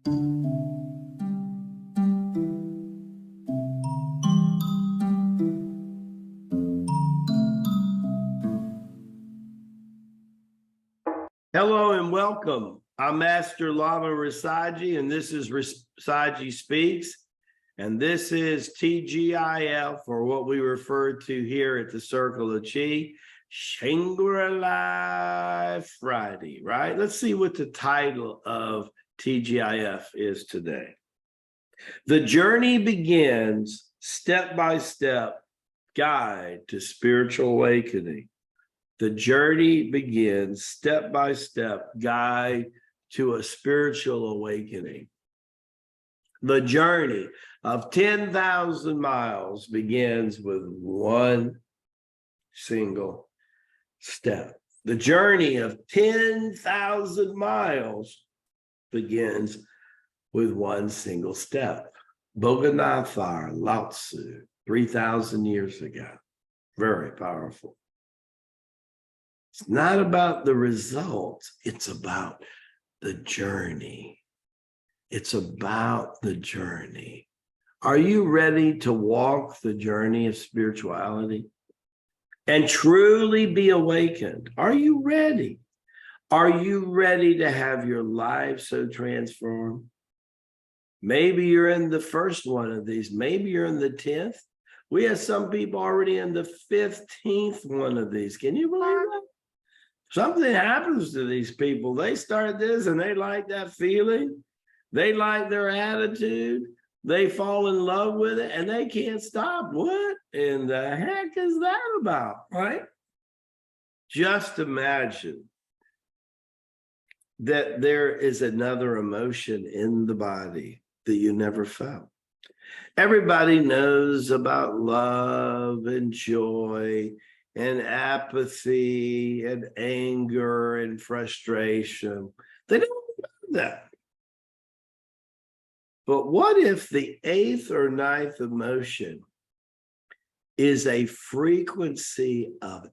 Hello and welcome. I'm Master Lama Rasaji, and this is Rasaji Speaks. And this is TGIF, or what we refer to here at the Circle of Chi, Shangri-La Friday, right? Let's see what the title of TGIF is today. The journey begins step-by-step guide to spiritual awakening. The journey begins step-by-step guide to a spiritual awakening. The journey of 10,000 miles begins with one single step. The journey of 10,000 miles begins with one single step. Boganathar Lao Tzu, 3,000 years ago. Very powerful. It's not about the results, it's about the journey. It's about the journey. Are you ready to walk the journey of spirituality and truly be awakened? Are you ready? Are you ready to have your life so transformed? Maybe you're in the first one of these. Maybe you're in the 10th. We have some people already in the 15th one of these. Can you believe that? Something happens to these people. They start this and they like that feeling. They like their attitude. They fall in love with it and they can't stop. What in the heck is that about, right? Just imagine that there is another emotion in the body that you never felt. Everybody knows about love and joy and apathy and anger and frustration. They don't know that. But what if the 8th or 9th emotion is a frequency of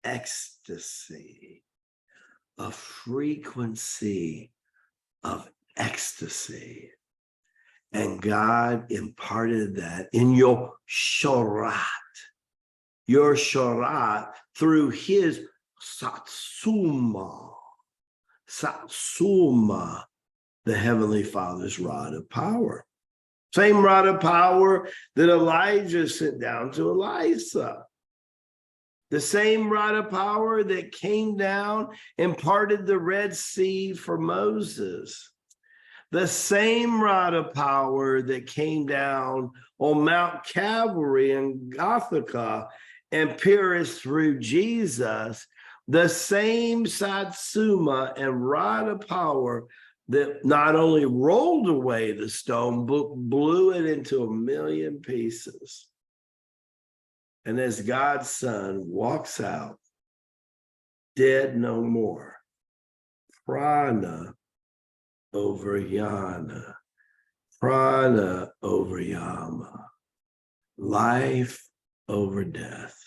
ecstasy? A frequency of ecstasy. And God imparted that in your shorat. Your shorat through his satsuma. Satsuma, the Heavenly Father's rod of power. Same rod of power that Elijah sent down to Elisha. The same rod of power that came down and parted the Red Sea for Moses. The same rod of power that came down on Mount Calvary in Golgotha and pierced through Jesus. The same satsuma and rod of power that not only rolled away the stone, but blew it into 1,000,000 pieces. And as God's Son walks out, dead no more, prana over yana, prana over yama, life over death.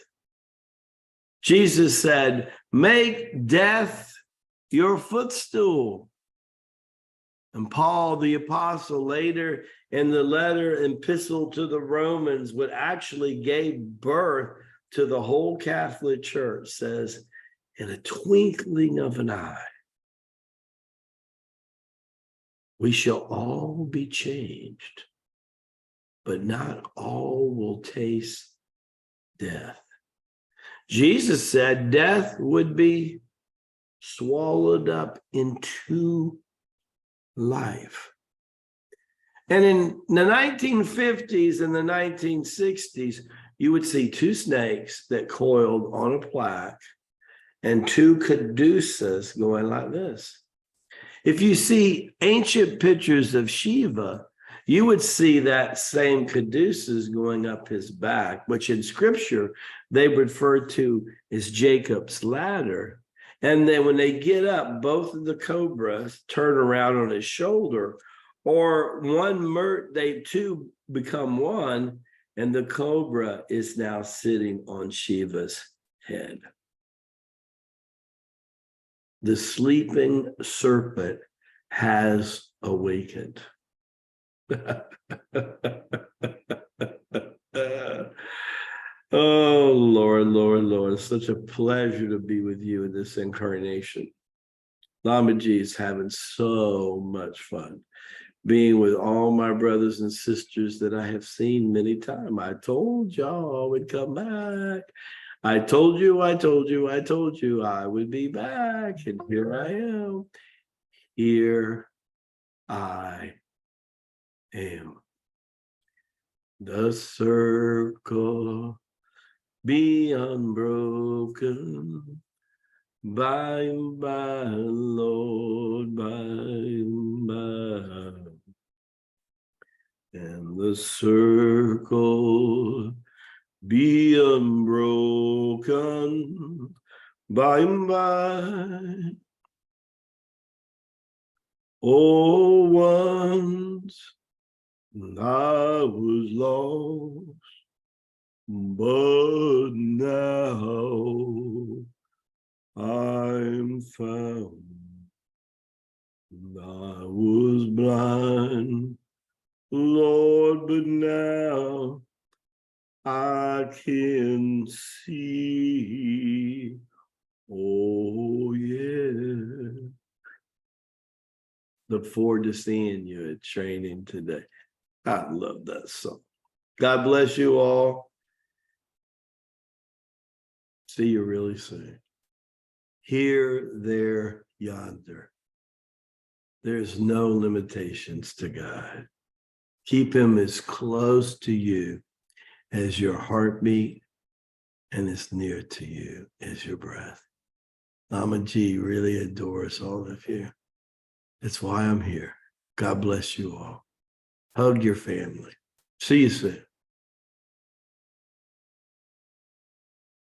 Jesus said, make death your footstool. And Paul, the apostle, later in the letter epistle to the Romans, what actually gave birth to the whole Catholic Church, says, in a twinkling of an eye, we shall all be changed, but not all will taste death. Jesus said death would be swallowed up into life. And in the 1950s and the 1960s, you would see 2 snakes that coiled on a plaque and 2 caduceus going like this. If you see ancient pictures of Shiva, you would see that same caduceus going up his back, which in scripture they refer to as Jacob's ladder. And then when they get up, both of the cobras turn around on his shoulder, or they two become one, and the cobra is now sitting on Shiva's head. The sleeping serpent has awakened. Oh, Lord, Lord, Lord. It's such a pleasure to be with you in this incarnation. Lama G is having so much fun being with all my brothers and sisters that I have seen many times. I told y'all I would come back. I told you I would be back. And here I am. Here I am. The circle be unbroken by and by, Lord, by and by. And the circle be unbroken by and by. Oh, once I was lost, but now I'm found. I was blind, Lord, but now I can see. Oh, yeah. Look forward to seeing you at training today. I love that song. God bless you all. See you really soon. Here, there, yonder. There's no limitations to God. Keep him as close to you as your heartbeat and as near to you as your breath. Lama G really adores all of you. That's why I'm here. God bless you all. Hug your family. See you soon.